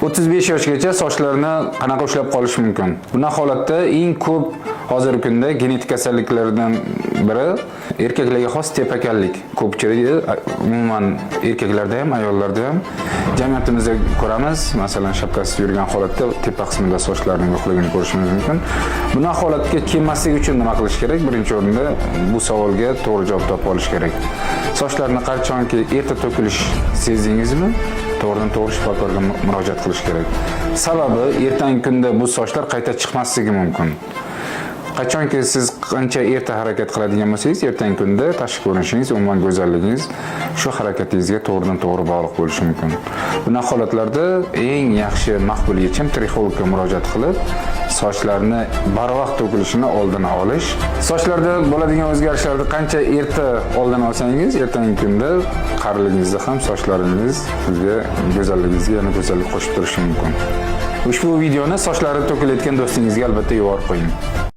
35 yoshgacha sochlarni qanaqa ushlab qolish mumkin? Bunday holatda eng ko'p hozirgi kunda genetik kasalliklardan biri erkaklarga xos tepakallik. Ko'pchiligi umuman erkaklarda ham, ayollarda ham jamiyatimizda ko'ramiz. Masalan, shapkasiz yurgan holatda tepa qismida sochlarning yo'qligini ko'rishimiz mumkin. Bunday holatga kelmaslik uchun nima qilish kerak? Birinchi o'rinda bu savolga to'g'ri javob topib olish kerak. Sochlarni qachonki erta to'kilish sezdingizmi? To'g'ridan to'g'ri shifokorga murojaat qilish kerak. Sababi ertangi kunda bu sochlar qayta chiqmasligi mumkin. Qachonki siz qancha erta harakat qiladigan bo'lsangiz, ertangi kunda tashqi ko'rinishingiz, umuman go'zalligingiz shu harakatingizga to'g'ridan to'g'ri bog'liq bo'lishi mumkin. Bunday holatlarda eng yaxshi maqbul yechim trixologga murojaat qilib, sochlarni barvaqt to'kilishini oldini olish. Sochlarda bo'ladigan o'zgarishlarni qancha erta oldini olsangiz, ertangi kunda qariligingizda ham sochlaringiz sizga go'zalligingizga yana go'zallik qo'shib turishi mumkin. Ushbu videoni sochlari to'kilayotgan do'stingizga albatta yuborib qo'ying.